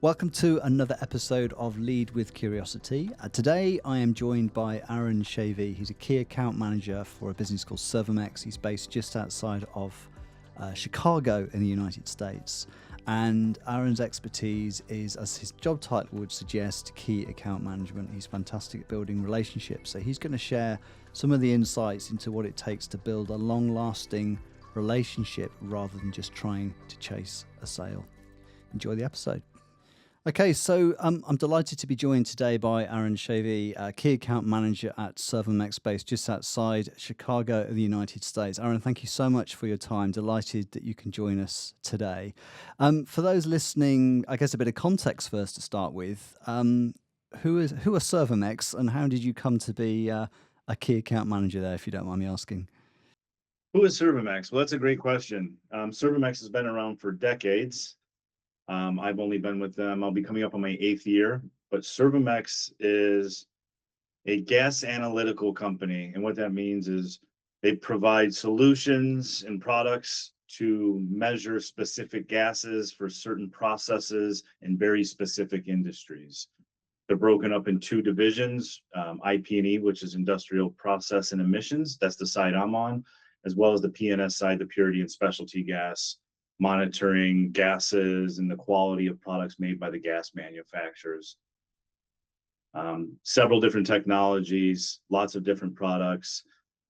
Welcome to another episode of Lead with Curiosity. Today I am joined by Aaron Schavey. He's a key account manager for a business called Servomex. He's based just outside of Chicago in the United States. And Aaron's expertise is, as his job title would suggest, key account management. He's fantastic at building relationships. So he's going to share some of the insights into what it takes to build a long-lasting relationship rather than just trying to chase a sale. Enjoy the episode. Okay, so I'm delighted to be joined today by Aaron Schavey, key account manager at Servomex, based just outside Chicago in the United States. Aaron, thank you so much for your time. Delighted that you can join us today. For those listening, I guess a bit of context first to start with. Who are Servomex, and how did you come to be a key account manager there, if you don't mind me asking? Who is Servomex? Well, that's a great question. Servomex has been around for decades. I've only been with them, I'll be coming up on my 8th year, but Servomex is a gas analytical company. And what that means is they provide solutions and products to measure specific gases for certain processes in very specific industries. They're broken up in two divisions, IP&E, which is industrial process and emissions. That's the side I'm on, as well as the P&S side, the purity and specialty gas, monitoring gases and the quality of products made by the gas manufacturers. Several different technologies, lots of different products,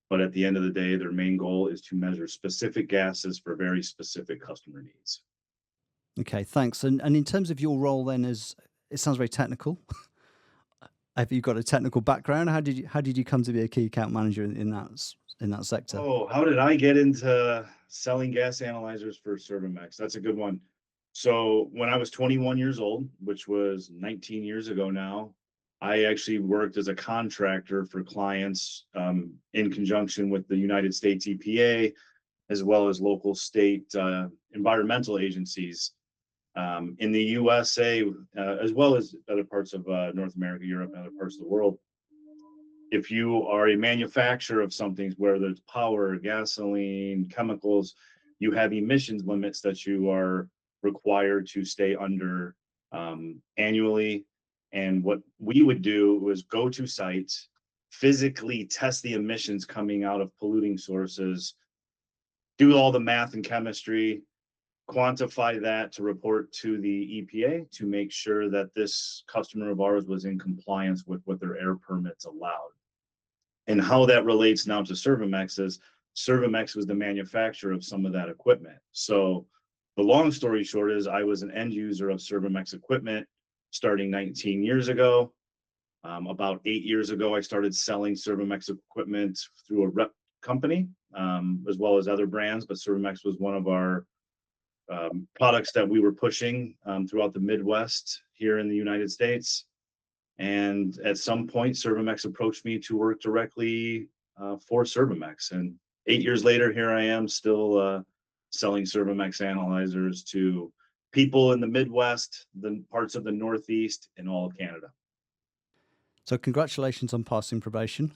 but at the end of the day, their main goal is to measure specific gases for very specific customer needs. Okay, thanks. And in terms of your role then, as it sounds very technical. Have you got a technical background? How did you come to be a key account manager in that sector? Oh, how did I get into selling gas analyzers for Servomex? That's a good one. So when I was 21 years old, which was 19 years ago now, I actually worked as a contractor for clients in conjunction with the United States EPA, as well as local state environmental agencies in the USA, as well as other parts of North America, Europe, and other parts of the world. If you are a manufacturer of something where there's power, gasoline, chemicals, you have emissions limits that you are required to stay under annually. And what we would do was go to sites, physically test the emissions coming out of polluting sources, do all the math and chemistry, quantify that to report to the EPA to make sure that this customer of ours was in compliance with what their air permits allowed. And how that relates now to Servomex is Servomex was the manufacturer of some of that equipment. So the long story short is I was an end user of Servomex equipment starting 19 years ago. About 8 years ago, I started selling Servomex equipment through a rep company, as well as other brands, but Servomex was one of our products that we were pushing throughout the Midwest here in the United States. And at some point, Servomex approached me to work directly for Servomex. And 8 years later, here I am still selling Servomex analyzers to people in the Midwest, the parts of the Northeast, and all of Canada. So congratulations on passing probation.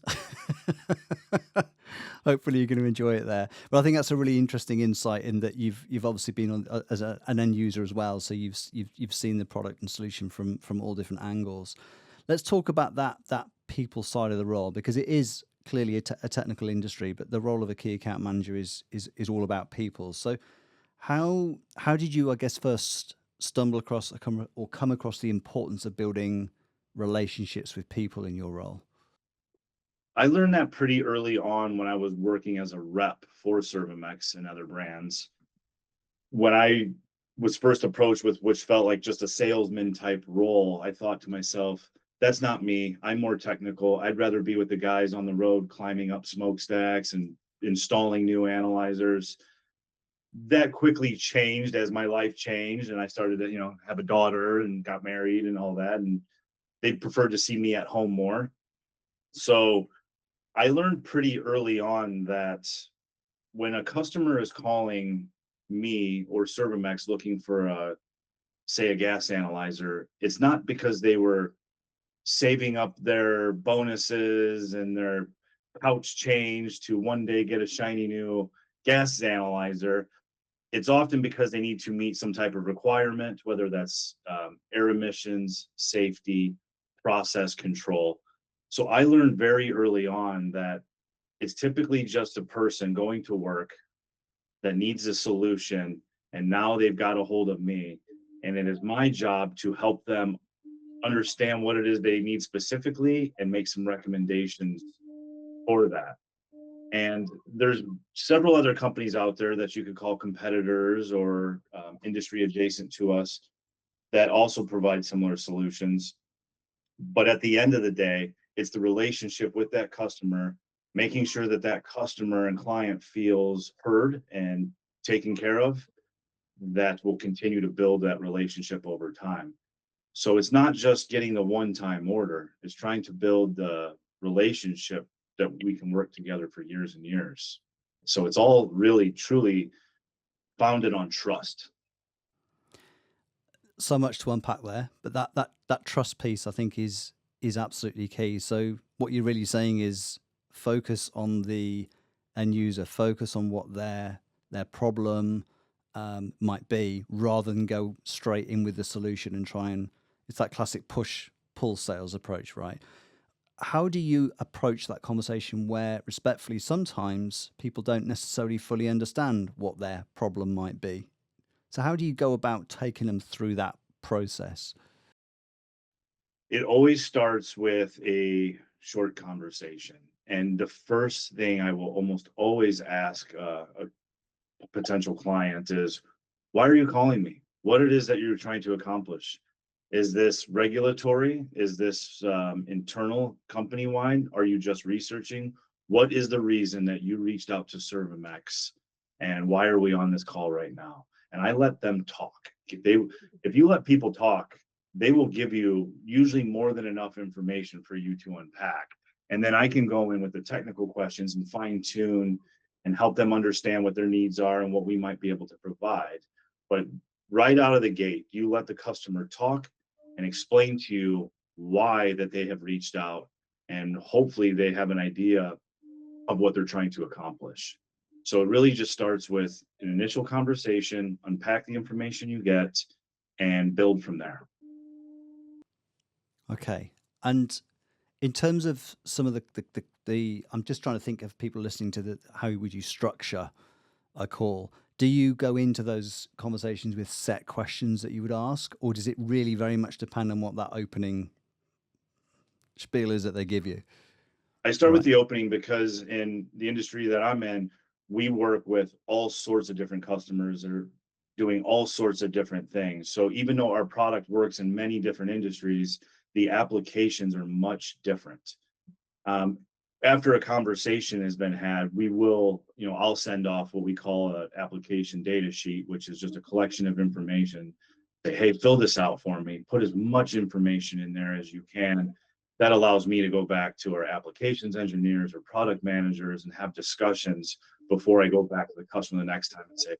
Hopefully you're going to enjoy it there. But I think that's a really interesting insight in that you've obviously been on as an end user as well. So you've seen the product and solution from all different angles. Let's talk about that people side of the role, because it is clearly a technical industry, but the role of a key account manager is all about people. So how did you, I guess, first stumble across or come across the importance of building relationships with people in your role? I learned that pretty early on when I was working as a rep for Servomex and other brands. When I was first approached with which felt like just a salesman type role, I thought to myself, that's not me. I'm more technical. I'd rather be with the guys on the road climbing up smokestacks and installing new analyzers. That quickly changed as my life changed and I started to, have a daughter and got married and all that. And they preferred to see me at home more. So I learned pretty early on that when a customer is calling me or Servomex looking for say a gas analyzer, it's not because they were saving up their bonuses and their pouch change to one day get a shiny new gas analyzer. It's often because they need to meet some type of requirement, whether that's air emissions, safety, process control. So I learned very early on that it's typically just a person going to work that needs a solution, and now they've got a hold of me. And it is my job to help them understand what it is they need specifically and make some recommendations for that. And there's several other companies out there that you could call competitors or industry adjacent to us that also provide similar solutions. But at the end of the day, it's the relationship with that customer, making sure that that customer and client feels heard and taken care of, that will continue to build that relationship over time. So it's not just getting the one-time order, it's trying to build the relationship that we can work together for years and years. So it's all really truly founded on trust. So much to unpack there, but that trust piece I think is absolutely key. So what you're really saying is focus on the end user, focus on what their problem might be, rather than go straight in with the solution and try and, it's that classic push pull sales approach, right? How do you approach that conversation where respectfully sometimes people don't necessarily fully understand what their problem might be? So how do you go about taking them through that process? It always starts with a short conversation. And the first thing I will almost always ask a potential client is, why are you calling me? What it is that you're trying to accomplish? Is this regulatory? Is this internal company wide? Are you just researching? What is the reason that you reached out to Servomex? And why are we on this call right now? And I let them talk. If you let people talk, they will give you usually more than enough information for you to unpack. And then I can go in with the technical questions and fine tune and help them understand what their needs are and what we might be able to provide. But right out of the gate, you let the customer talk and explain to you why that they have reached out, and hopefully they have an idea of what they're trying to accomplish. So it really just starts with an initial conversation, unpack the information you get, and build from there. Okay. And in terms of some of the I'm just trying to think of people listening to how would you structure a call? Do you go into those conversations with set questions that you would ask, or does it really very much depend on what that opening spiel is that they give you? I start with Right. the opening because in the industry that I'm in, we work with all sorts of different customers that are doing all sorts of different things. So even though our product works in many different industries, the applications are much different. Um, After a conversation has been had, we will, I'll send off what we call an application data sheet, which is just a collection of information. Say, hey, fill this out for me. Put as much information in there as you can. That allows me to go back to our applications engineers or product managers and have discussions before I go back to the customer the next time and say,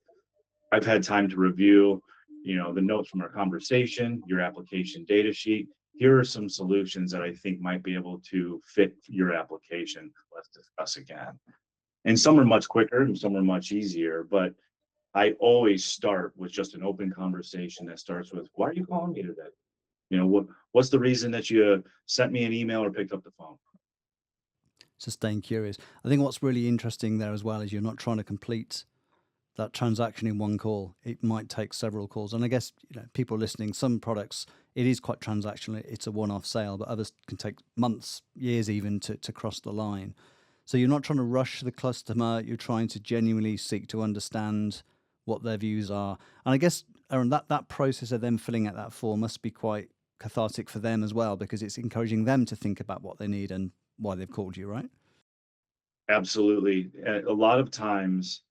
I've had time to review, the notes from our conversation, your application data sheet. Here are some solutions that I think might be able to fit your application. Let's discuss again. And some are much quicker and some are much easier, but I always start with just an open conversation that starts with, why are you calling me today? What's the reason that you sent me an email or picked up the phone? So staying curious. I think what's really interesting there as well is you're not trying to complete that transaction in one call. It might take several calls. And I guess, people listening, some products, it is quite transactional. It's a one-off sale, but others can take months, years even to cross the line. So you're not trying to rush the customer. You're trying to genuinely seek to understand what their views are. And I guess, Aaron, that process of them filling out that form must be quite cathartic for them as well, because it's encouraging them to think about what they need and why they've called you, right? Absolutely. A lot of times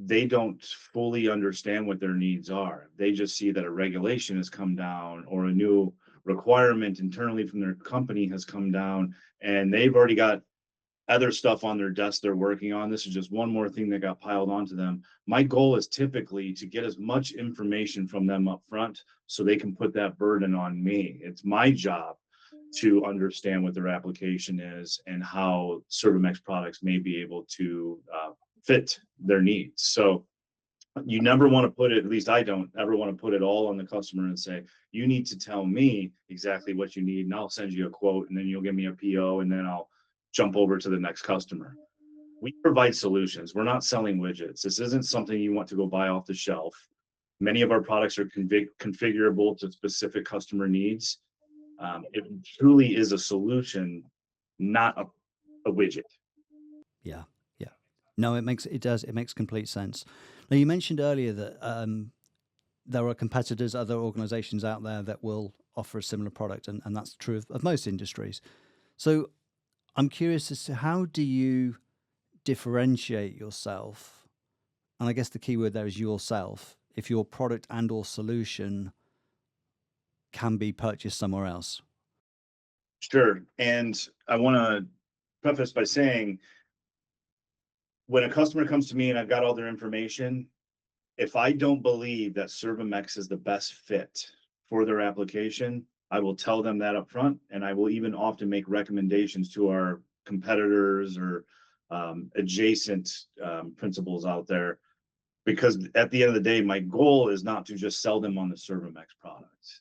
they don't fully understand what their needs are. They just see that a regulation has come down or a new requirement internally from their company has come down, and they've already got other stuff on their desk they're working on. This is just one more thing that got piled onto them. My goal is typically to get as much information from them up front so they can put that burden on me. It's my job to understand what their application is and how Servomex products may be able to fit their needs. So You never want to put it, at least I don't ever want to put it all on the customer and say, you need to tell me exactly what you need and I'll send you a quote and then you'll give me a PO and then I'll jump over to the next customer. We provide solutions. We're not selling widgets. This isn't something you want to go buy off the shelf. Many of our products are configurable to specific customer needs. It truly is a solution, not a widget. Yeah, yeah. No, it makes complete sense. Now, you mentioned earlier that there are competitors, other organizations out there that will offer a similar product, and that's true of most industries. So I'm curious as to how do you differentiate yourself? And I guess the key word there is yourself, if your product and or solution can be purchased somewhere else. Sure. And I want to preface by saying, when a customer comes to me and I've got all their information, if I don't believe that Servomex is the best fit for their application, I will tell them that up front, and I will even often make recommendations to our competitors or adjacent principals out there. Because at the end of the day, my goal is not to just sell them on the Servomex product.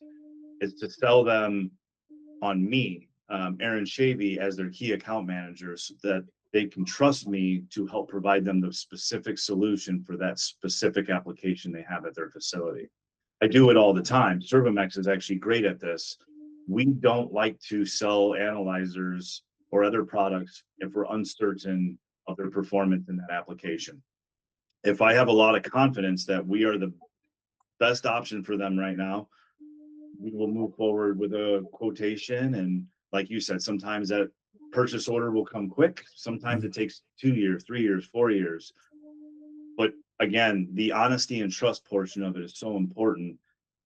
It's to sell them on me, Aaron Schavey, as their key account manager, so that they can trust me to help provide them the specific solution for that specific application they have at their facility. I do it all the time. Servomex is actually great at this. We don't like to sell analyzers or other products if we're uncertain of their performance in that application. If I have a lot of confidence that we are the best option for them right now, we will move forward with a quotation. And like you said, sometimes that purchase order will come quick. Sometimes it takes 2 years, 3 years, 4 years. But again, the honesty and trust portion of it is so important,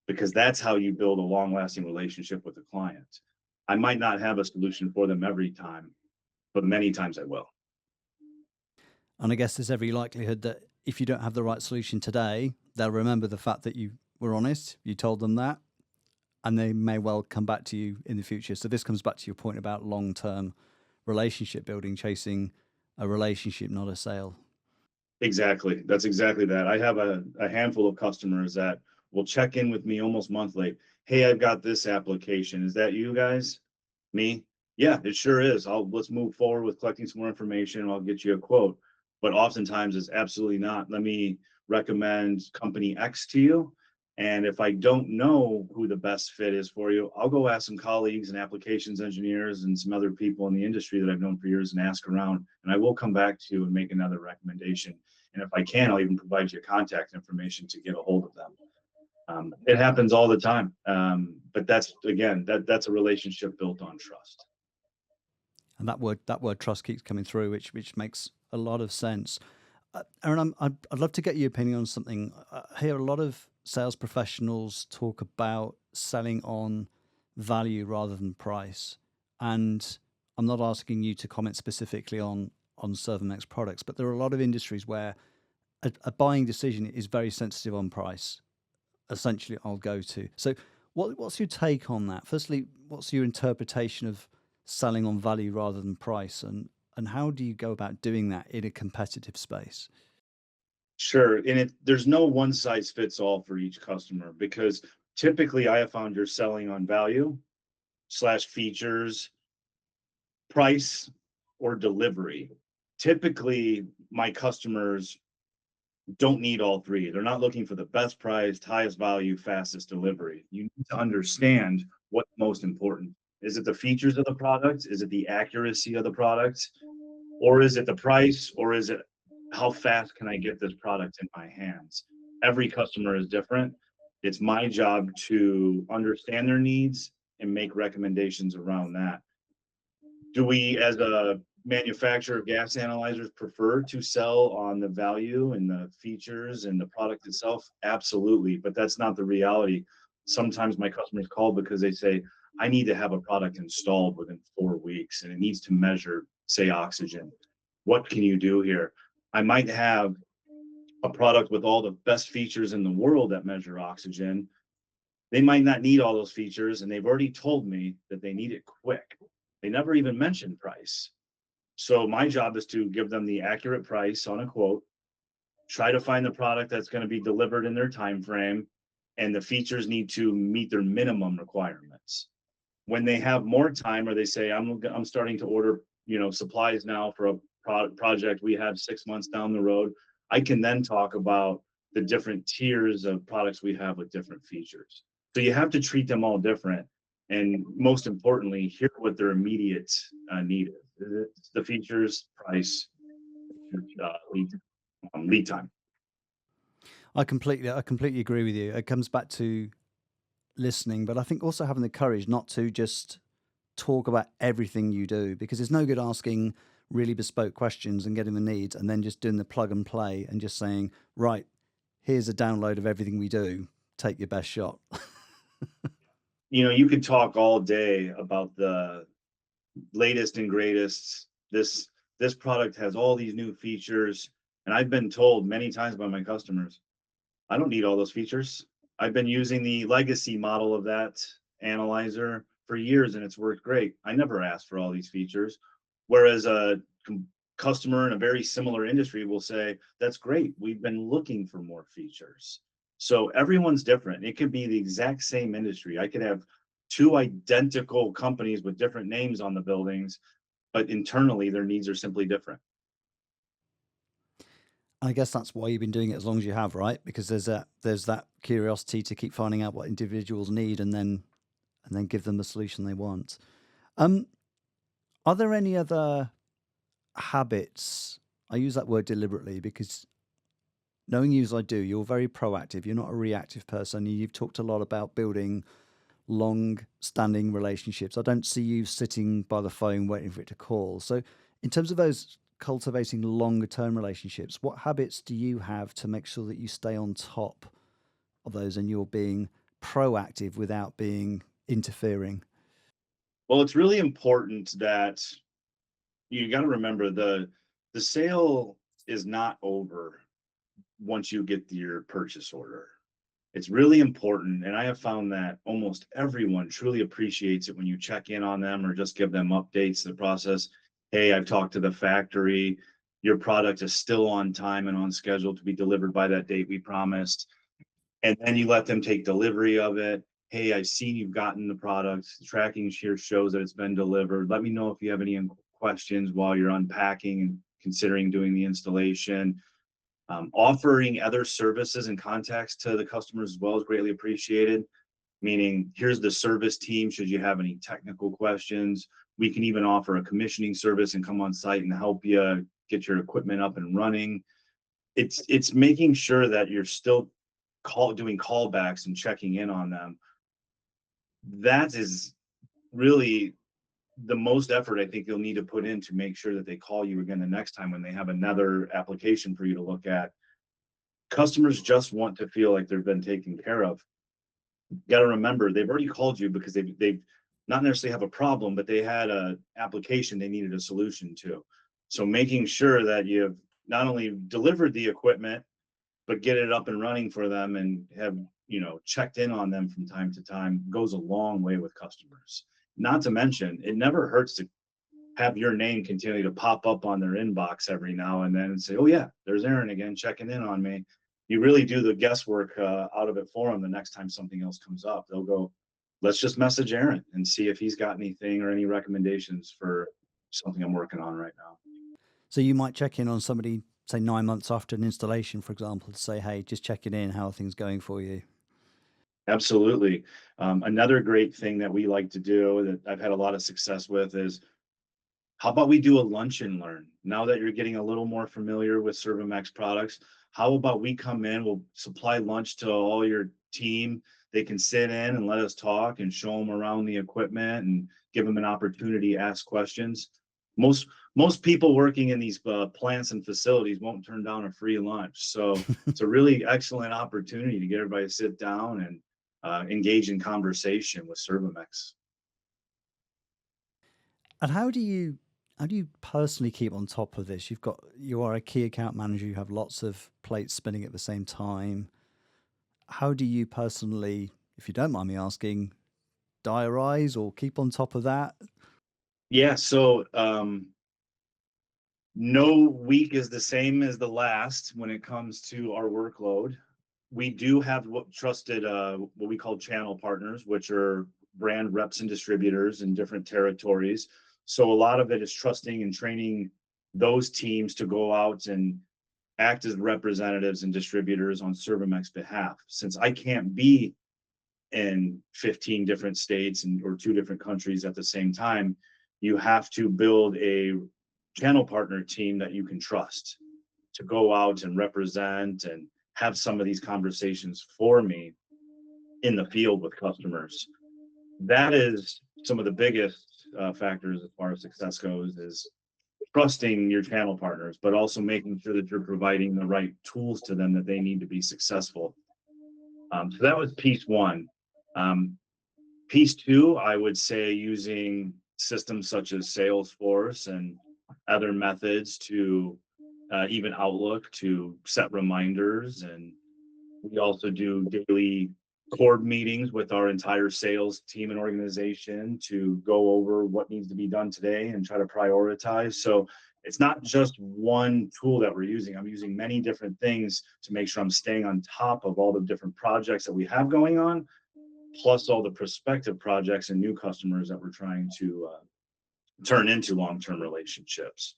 because that's how you build a long-lasting relationship with the client. I might not have a solution for them every time, but many times I will. And I guess there's every likelihood that if you don't have the right solution today, they'll remember the fact that you were honest, you told them that, and they may well come back to you in the future. So this comes back to your point about long-term relationship building, chasing a relationship, not a sale. Exactly. That's exactly that. I have a handful of customers that will check in with me almost monthly. Hey, I've got this application. Is that you guys? Me? Yeah, it sure is. Let's move forward with collecting some more information and I'll get you a quote. But oftentimes it's absolutely not. Let me recommend company X to you. And if I don't know who the best fit is for you, I'll go ask some colleagues and applications engineers and some other people in the industry that I've known for years and ask around. And I will come back to you and make another recommendation. And if I can, I'll even provide you contact information to get a hold of them. It happens all the time. But that's, again, that's a relationship built on trust. And that word trust keeps coming through, which makes a lot of sense. Aaron, I'd love to get your opinion on something. I hear a lot of sales professionals talk about selling on value rather than price. And I'm not asking you to comment specifically on Servomex products, but there are a lot of industries where a buying decision is very sensitive on price. Essentially, I'll go to. So what's your take on that? Firstly, what's your interpretation of selling on value rather than price? And how do you go about doing that in a competitive space? Sure. And there's no one size fits all for each customer, because typically I have found you're selling on value / features, price, or delivery. Typically, my customers don't need all three. They're not looking for the best price, highest value, fastest delivery. You need to understand what's most important. Is it the features of the product? Is it the accuracy of the product? Or is it the price? Or is it how fast can I get this product in my hands? Every customer is different. It's my job to understand their needs and make recommendations around that. Do we, as a manufacturer of gas analyzers, prefer to sell on the value and the features and the product itself? Absolutely, but that's not the reality. Sometimes my customers call because they say, I need to have a product installed within 4 weeks and it needs to measure, say, oxygen. What can you do here? I might have a product with all the best features in the world that measure oxygen. They might not need all those features, and they've already told me that they need it quick. They never even mentioned price. So my job is to give them the accurate price on a quote, try to find the product that's going to be delivered in their time frame, and the features need to meet their minimum requirements. When they have more time, or they say, I'm starting to order, supplies now for a project we have 6 months down the road, I can then talk about the different tiers of products we have with different features. So you have to treat them all different, and most importantly, hear what their immediate need is. It's the features, price, lead time. I completely agree with you. It comes back to listening, but I think also having the courage not to just talk about everything you do, because it's no good asking really bespoke questions and getting the needs and then just doing the plug and play and just saying, right, here's a download of everything we do. Take your best shot. You could talk all day about the latest and greatest. This product has all these new features, and I've been told many times by my customers, I don't need all those features. I've been using the legacy model of that analyzer for years, and it's worked great. I never asked for all these features. Whereas a customer in a very similar industry will say, that's great, we've been looking for more features. So everyone's different. It could be the exact same industry. I could have two identical companies with different names on the buildings, but internally their needs are simply different. I guess that's why you've been doing it as long as you have, right? Because there's that curiosity to keep finding out what individuals need and then give them the solution they want. Um, are there any other habits? I use that word deliberately because knowing you as I do, you're very proactive. You're not a reactive person. You've talked a lot about building long-standing relationships. I don't see you sitting by the phone waiting for it to call. So, in terms of those cultivating longer-term relationships, what habits do you have to make sure that you stay on top of those and you're being proactive without being interfering? Well, it's really important that you got to remember the sale is not over once you get your purchase order. It's really important, and I have found that almost everyone truly appreciates it when you check in on them or just give them updates the process. Hey, I've talked to the factory. Your product is still on time and on schedule to be delivered by that date we promised. And then you let them take delivery of it. Hey, I've seen you've gotten the product. The tracking here shows that it's been delivered. Let me know if you have any questions while you're unpacking and considering doing the installation. Offering other services and contacts to the customers as well is greatly appreciated. Meaning, here's the service team should you have any technical questions. We can even offer a commissioning service and come on site and help you get your equipment up and running. It's making sure that you're still doing callbacks and checking in on them. That is really the most effort I think you'll need to put in to make sure that they call you again the next time when they have another application for you to look at. Customers just want to feel like they've been taken care of. Got to remember, they've already called you because they've not necessarily have a problem, but they had a application they needed a solution to. So making sure that you've not only delivered the equipment, but get it up and running for them and have, checked in on them from time to time goes a long way with customers. Not to mention, it never hurts to have your name continue to pop up on their inbox every now and then and say, oh yeah, there's Aaron again checking in on me. You really do the guesswork out of it for them. The next time something else comes up, they'll go, let's just message Aaron and see if he's got anything or any recommendations for something I'm working on right now. So you might check in on somebody, say 9 months after an installation, for example, to say, hey, just checking in, how are things going for you? Absolutely. Another great thing that we like to do that I've had a lot of success with is, how about we do a lunch and learn? Now that you're getting a little more familiar with Servomex products, how about we come in, we'll supply lunch to all your team. They can sit in and let us talk and show them around the equipment and give them an opportunity to ask questions. Most people working in these plants and facilities won't turn down a free lunch. So it's a really excellent opportunity to get everybody to sit down and engage in conversation with Servomex. And how do you personally keep on top of this? You are a key account manager, you have lots of plates spinning at the same time. How do you personally, if you don't mind me asking, diarize or keep on top of that? Yeah, so No week is the same as the last when it comes to our workload. We do have what we call channel partners, which are brand reps and distributors in different territories. So a lot of it is trusting and training those teams to go out and act as representatives and distributors on Servomex behalf. Since I can't be in 15 different states or 2 different countries at the same time, you have to build a channel partner team that you can trust to go out and represent and have some of these conversations for me in the field with customers. That is some of the biggest factors as far as success goes, is trusting your channel partners, but also making sure that you're providing the right tools to them that they need to be successful. So that was piece one. Um, Piece two, I would say using systems such as Salesforce and other methods to even Outlook to set reminders. And we also do daily board meetings with our entire sales team and organization to go over what needs to be done today and try to prioritize. So it's not just one tool that we're using. I'm using many different things to make sure I'm staying on top of all the different projects that we have going on, plus all the prospective projects and new customers that we're trying to turn into long-term relationships.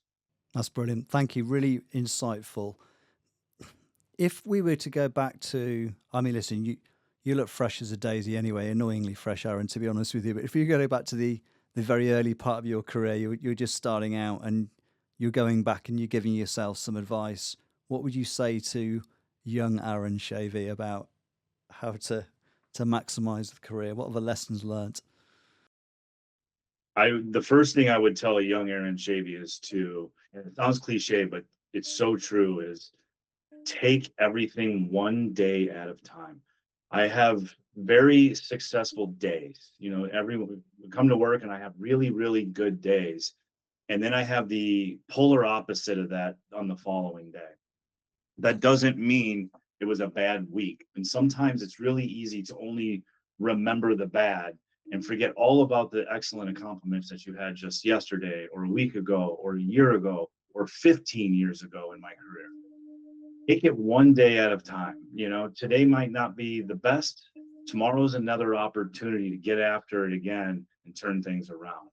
That's brilliant. Thank you. Really insightful. If we were to go back to, I mean, listen, you look fresh as a daisy anyway, annoyingly fresh, Aaron, to be honest with you. But if you go back to the very early part of your career, you're just starting out and you're going back and you're giving yourself some advice, what would you say to young Aaron Schavey about how to maximize the career? What are the lessons learned? The first thing I would tell a young Aaron Schavey is to, and it sounds cliche, but it's so true, is take everything one day at a time. I have very successful days. Everyone come to work and I have really, really good days. And then I have the polar opposite of that on the following day. That doesn't mean it was a bad week. And sometimes it's really easy to only remember the bad and forget all about the excellent accomplishments that you had just yesterday or a week ago or a year ago or 15 years ago in my career. Take it one day at a time. Today might not be the best. Tomorrow's another opportunity to get after it again and turn things around.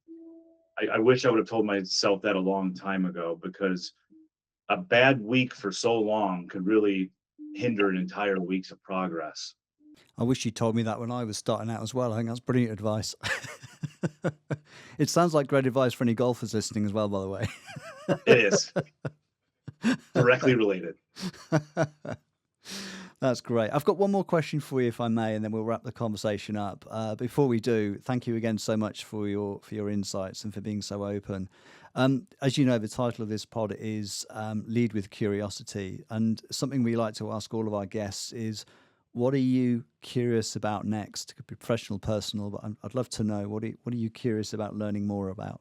I wish I would have told myself that a long time ago, because a bad week for so long could really hinder an entire week's of progress. I wish you told me that when I was starting out as well. I think that's brilliant advice. It sounds like great advice for any golfers listening as well, by the way. It is directly related. That's great. I've got one more question for you, if I may, and then we'll wrap the conversation up. Before we do, thank you again so much for your insights and for being so open. As you know, the title of this pod is Lead with Curiosity, and something we like to ask all of our guests is, what are you curious about next? It could be professional, personal, but I'd love to know, what are you curious about learning more about?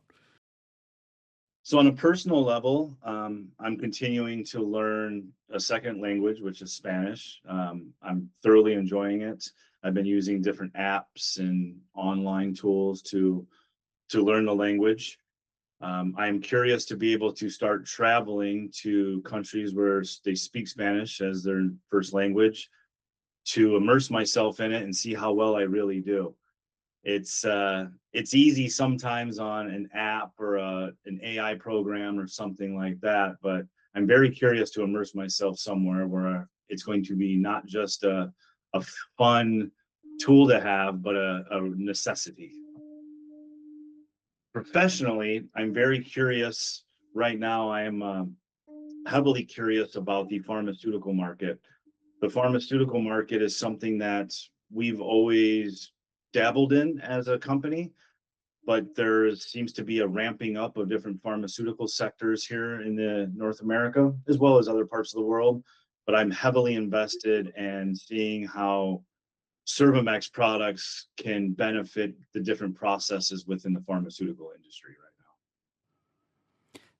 So on a personal level, I'm continuing to learn a second language, which is Spanish. I'm thoroughly enjoying it. I've been using different apps and online tools to learn the language. I am curious to be able to start traveling to countries where they speak Spanish as their first language, to immerse myself in it and see how well I really do. It's easy sometimes on an app or an AI program or something like that, but I'm very curious to immerse myself somewhere where it's going to be not just a fun tool to have, but a necessity. Professionally, I'm very curious. Right now, I am heavily curious about the pharmaceutical market. The pharmaceutical market is something that we've always dabbled in as a company, but there seems to be a ramping up of different pharmaceutical sectors here in the North America, as well as other parts of the world. But I'm heavily invested in seeing how Servomex products can benefit the different processes within the pharmaceutical industry right now.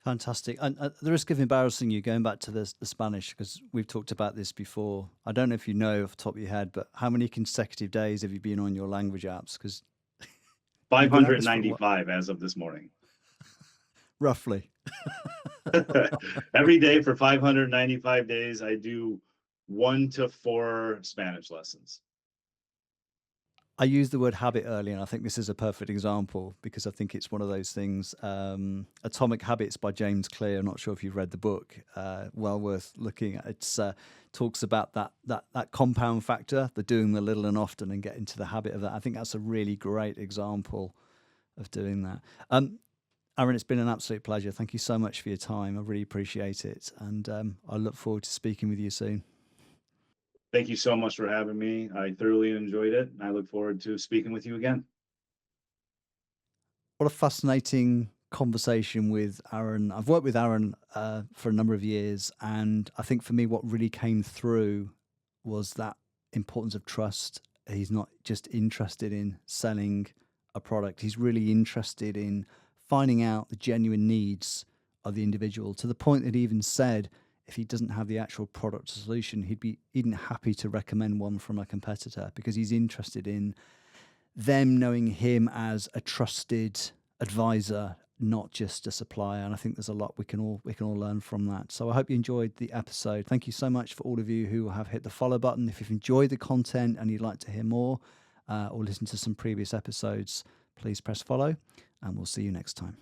Fantastic. And at the risk of embarrassing you, going back to the Spanish, because we've talked about this before. I don't know if you know off the top of your head, but how many consecutive days have you been on your language apps? Because you've been at this for a while. 595 as of this morning. Roughly. Every day for 595 days, I do 1 to 4 Spanish lessons. I used the word habit earlier, and I think this is a perfect example because I think it's one of those things. Atomic Habits by James Clear. I'm not sure if you've read the book. Well worth looking at. It talks about that compound factor, the doing the little and often, and get into the habit of that. I think that's a really great example of doing that. Aaron, it's been an absolute pleasure. Thank you so much for your time. I really appreciate it, and I look forward to speaking with you soon. Thank you so much for having me. I thoroughly enjoyed it. I look forward to speaking with you again. What a fascinating conversation with Aaron. I've worked with Aaron for a number of years, and I think for me, what really came through was that importance of trust. He's not just interested in selling a product, he's really interested in finding out the genuine needs of the individual, to the point that he even said if he doesn't have the actual product or solution, he'd be even happy to recommend one from a competitor, because he's interested in them knowing him as a trusted advisor, not just a supplier. And I think there's a lot we can all learn from that. So I hope you enjoyed the episode. Thank you so much for all of you who have hit the follow button. If you've enjoyed the content and you'd like to hear more or listen to some previous episodes, please press follow, and we'll see you next time.